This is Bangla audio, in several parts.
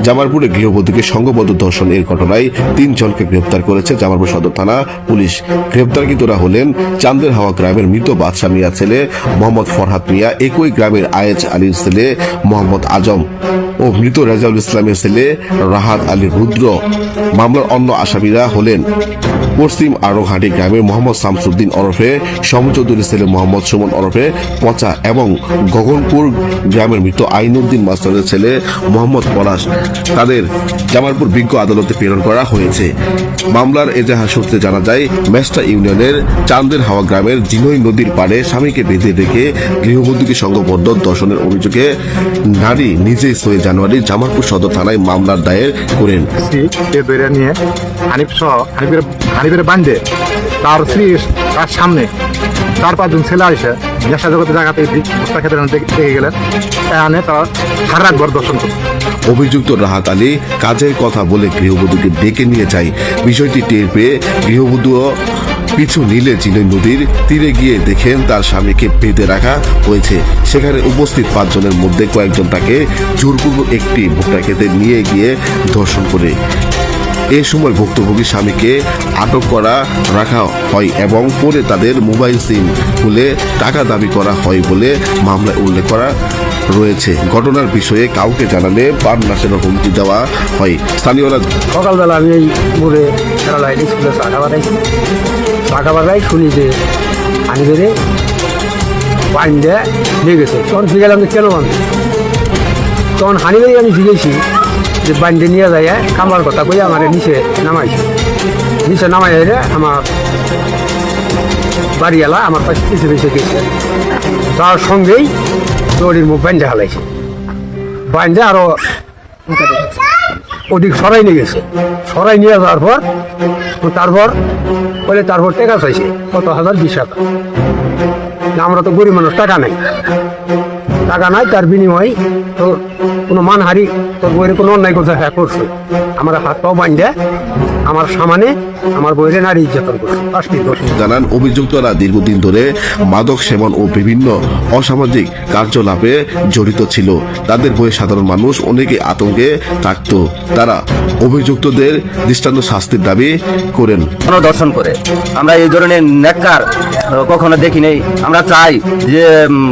জামালপুরে গৃহবধূকে সংঘবদ্ধ ধর্ষণের ঘটনায় 3 জনকে গ্রেপ্তার করেছে জামালপুর সদর থানা পুলিশ। গ্রেপ্তারকৃতরা হলেন চান্দের হাওয়া গ্রামের মৃত বাদশা মিয়া ছেলে মোহাম্মদ ফরহাদ মিয়া, একই গ্রামের আয়েজ আলীর ছেলে মোহাম্মদ আজম ও মৃত রেজাউল ইসলামের ছেলে রাহাত আলী রুদ্র। মামলার অন্য আসামিরা হলেন পশ্চিম আরোঘাটি গ্রামের মোহাম্মদ শামসুদ্দিন ওরফে সমু চৌধুরীর ছেলে মোহাম্মদ সুমন ওরফে পচা এবং গগনপুর গ্রামের মৃত আইনুদ্দিন মাস্টারের ছেলে মোহাম্মদ পলাশ। তাদের জামালপুর বিজ্ঞ আদালতে প্রেরণ করা হয়েছে। মামলার এজাহার সূত্রে জানা যায়, মেস্টা ইউনিয়নের চান্দের হাওয়া গ্রামের জিনই নদীর পাড়ে স্বামীকে বেঁধে রেখে গৃহবধূকে সংঘবদ্ধ ধর্ষণের অভিযোগে নারী নিজেই 6 জানুয়ারি জামালপুর সদর থানায় মামলার দায়ের করেন। হানিফের বান্ধে তার স্ত্রী তার সামনে 4-5 জন ছেলে আসে নেশা জগতের জায়গাতে খেতে দেখে গেলেন, এখানে তার সারা রাত দর্শন করছে। অভিযুক্ত রাহাত আলী কাজের কথা বলে গৃহবধূকে ডেকে নিয়ে যায়। বিষয়টি টের পেয়ে গৃহবধূ পিছু নিলে জিনই নদীর তীরে গিয়ে দেখেন তার স্বামীকে বেঁধে রাখা হয়েছে। সেখানে উপস্থিত 5 জনের মধ্যে কয়েকজন তাকে জোরপূর্বক একটি ভুট্টা খেতে নিয়ে গিয়ে ধর্ষণ করে। এ সময় ভুক্তভোগী স্বামীকে আটক করা রাখা হয় এবং পরে তাদের মোবাইল সিম খুলে টাকা দাবি করা হয় বলে মামলায় উল্লেখ করা রয়েছে। ঘটনার বিষয়ে কাউকে জানালে প্রাণ নাশের হুমকি দেওয়া হয়। স্থানীয়রা সকালবেলা আমি এই মোড়ে স্কুলে চা খাবার শুনি যে পানি বেড়ে পানি দিয়ে নিয়ে গেছে। তখন ফিরে আমি কেন বান্ধে, তখন হানি বেড়ে আমি ফিরেছি যে বান্ধে নিয়ে যায় কামার কথা কই আমার নিচে নামাইছে। নিচে নামাই এলে আমার বাড়িওয়ালা আমার পাশে পিছিয়ে পিছিয়ে গেছে। তার সঙ্গেই দড়ির মুখ বান্ধে হালাইছে, বান্ধে আরো ওদিক সরাই নিয়ে গেছে। সরাই নিয়ে যাওয়ার পর তারপর টাকা চাইছে, কত 1020 টাকা। আমরা তো গরিব মানুষ, টাকা নাই, তার বিনিময় তো কোনো মানহারি তোর বইয়ের কোনো অন্যায় করছে, হ্যাঁ করছে। আমার হাত পাও বান্ধে আমার সামনে আমার বইয়ের নারী নির্যাতন করছে। জানান অভিযুক্তরা দীর্ঘদিন ধরে মাদক সেবন ও বিভিন্ন অসামাজিক কার্যকলাপে জড়িত ছিল। তাদের বইয়ে সাধারণ মানুষ অনেকে আতঙ্কে থাকত। তারা অভিযুক্তদের দৃষ্টান্ত শাস্তির দাবি করেন। দর্শন করে আমরা এই ধরনের নেককার কখনো দেখি নেই। আমরা চাই যে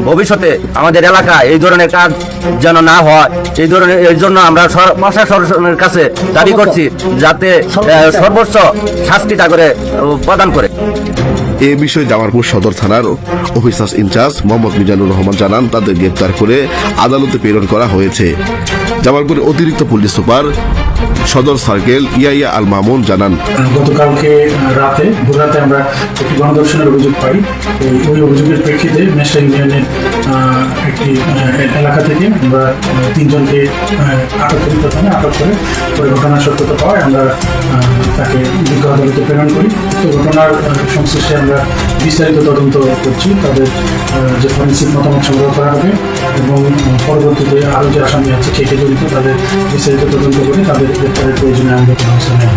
ভবিষ্যতে আমাদের এলাকায় এই ধরনের কাজ যেন না হয়। এই জন্য আমরা প্রশাসনের কাছে দাবি করছি যাতে সর্বোচ্চ শাস্তিটা করে প্রদান করে। এ বিষয়ে জামালপুর সদর থানার অফিসার ইনচার্জ মোহাম্মদ মিজানুর রহমান জানান, তাদের গ্রেপ্তার করে আদালতে প্রেরণ করা হয়েছে। জামালপুরের অতিরিক্ত পুলিশ সুপার সদর সার্কেল ইয়াইয়া আল মামুন জানান, গতকালকে ভোররাতে আমরা একটি গণধর্ষণের অভিযোগ পাই। ওই অভিযোগের প্রেক্ষিতে মেস্টা ইউনিয়নের একটি এলাকা থেকে আমরা 3 জনকে আটক করি। প্রথমে আটক করে ওই ঘটনার সত্যতা পাওয়ায় আমরা তাকে বিজ্ঞ আদালতে প্রেরণ করি। তো ঘটনার সংশ্লিষ্টে আমরা বিস্তারিত তদন্ত করছি। তাদের যে ফরেন্সিক মতামত সংগ্রহ করা হবে এবং পরবর্তীতে আরও যে আসামি আছে কে জড়িত তাদের বিস্তারিত তদন্ত করে তাদের গ্রেপ্তারের প্রয়োজনে আইনগত ব্যবস্থা নেওয়া।